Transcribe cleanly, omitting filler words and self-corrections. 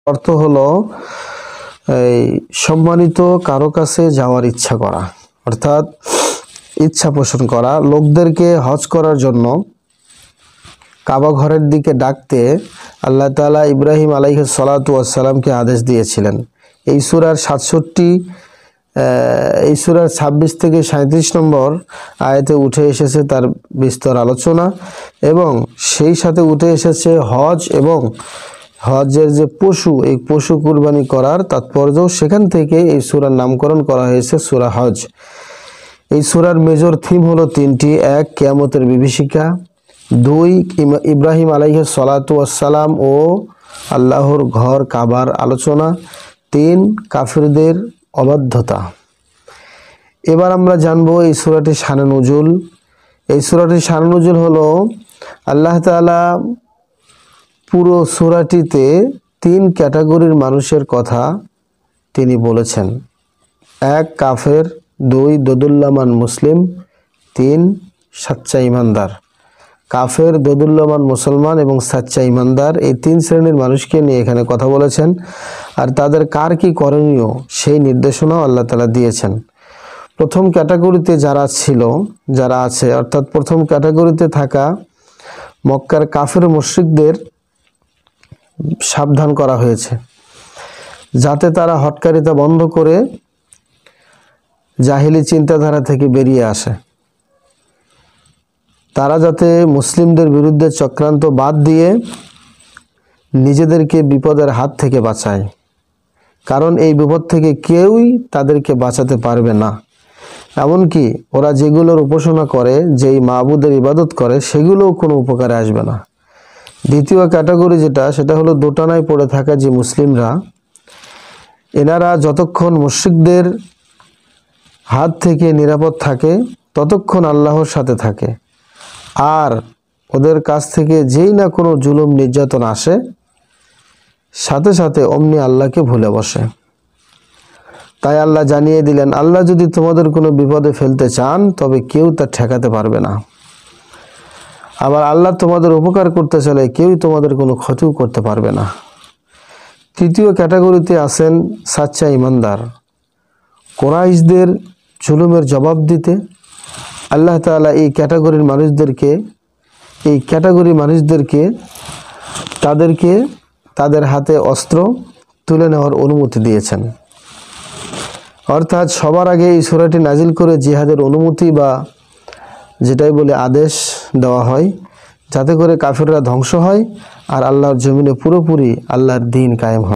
অর্থ হলো এই সম্মানিত কারো কাছে যাওয়ার ইচ্ছা করা, অর্থাৎ ইচ্ছা পোষণ করা। লোকদেরকে হজ করার জন্য কাবা ঘরের দিকে ডাকতে আল্লাহ তাআলা ইব্রাহিম আলাইহিস সালাতু ওয়াস সালামকে আদেশ দিয়েছিলেন। এই সূরার 26 থেকে 37 নম্বর আয়াতে উঠে এসেছে তার বিস্তর আলোচনা, এবং সেই সাথে উঠে এসেছে হজ এবং হজের যে পশু, এই পশু কুরবানি করার তাৎপর্য। সেখান থেকে এই সূরার নামকরণ করা হয়েছে সূরা হজ। এই সূরার মেজর থিম হলো তিনটি: এক, কিয়ামতের বিভীষিকা; দুই, ইব্রাহিম আলাইহিস সালাতু ওয়াস সালাম ও আল্লাহর ঘর কাবার আলোচনা; তিন, কাফিরদের অবাধ্যতা। এবার আমরা জানবো এই সূরাটির শানে নুজুল। এই সূরাটির শানে নুজুল হলো আল্লাহ তাআলা পুরো সূরাটিতে তিন ক্যাটাগরির মানুষের কথা তিনি বলেছেন: এক, কাফের; দুই, দোদুল্যমান মুসলিম; তিন, সাচ্চা ইমানদার। কাফের, দোদুল্যমান মুসলমান এবং সাচ্চা ইমানদার, এই তিন শ্রেণীর মানুষকে নিয়ে এখানে কথা বলেছেন। আর তাদের কার কি করণীয় সেই নির্দেশনাও আল্লাহ তাআলা দিয়েছেন। প্রথম ক্যাটাগরিতে যারা আছে, অর্থাৎ প্রথম ক্যাটাগরিতে থাকা মক্কার কাফের মুশরিকদের সাবধান করা হয়েছে, যাতে তারা হটকারিতা বন্ধ করে জাহিলি চিন্তাধারা থেকে বেরিয়ে আসে। তারা যাতে মুসলিমদের বিরুদ্ধে চক্রান্ত বাদ দিয়ে নিজেদেরকে বিপদের হাত থেকে বাঁচায়, কারণ এই বিপদ থেকে কেউই তাদেরকে বাঁচাতে পারবে না। এমনকি ওরা যেগুলোর উপাসনা করে, যেই মাবুদের ইবাদত করে, সেগুলোও কোনো উপকারে আসবে না। দ্বিতীয় ক্যাটাগরি সেটা হলো দোটানায় পড়ে থাকা যে মুসলিমরা, এনারা যতক্ষণ মুশরিকদের হাত থেকে নিরাপদ থাকে ততক্ষণ আল্লাহর সাথে থাকে, আর ওদের কাছ থেকে যেই না কোনো জুলুম নির্যাতন আসে, সাথে সাথে অমনি আল্লাহকে ভুলে বসে। তাই আল্লাহ জানিয়ে দিলেন, আল্লাহ যদি তোমাদের কোনো বিপদে ফেলতে চান তবে কেউ তা ঠেকাতে পারবে না। আবার আল্লাহ তোমাদের উপকার করতে চাইলে কেউই তোমাদের কোনো ক্ষতিও করতে পারবে না। তৃতীয় ক্যাটাগরিতে আছেন সাচ্চা ইমানদার। কুরাইশদের জুলুমের জবাব দিতে আল্লাহ তাআলা এই ক্যাটাগরি মানুষদেরকে তাদের হাতে অস্ত্র তুলে নেওয়ার অনুমতি দিয়েছেন। অর্থাৎ সবার আগে এই সূরাটি নাজিল করে জিহাদের অনুমতি বা যেটাই বলে আদেশ দেওয়া হয়, যাতে করে কাফিররা ধ্বংস হয় আর আল্লাহর জমিনে পুরোপুরি আল্লাহর দ্বীন কায়েম হয়।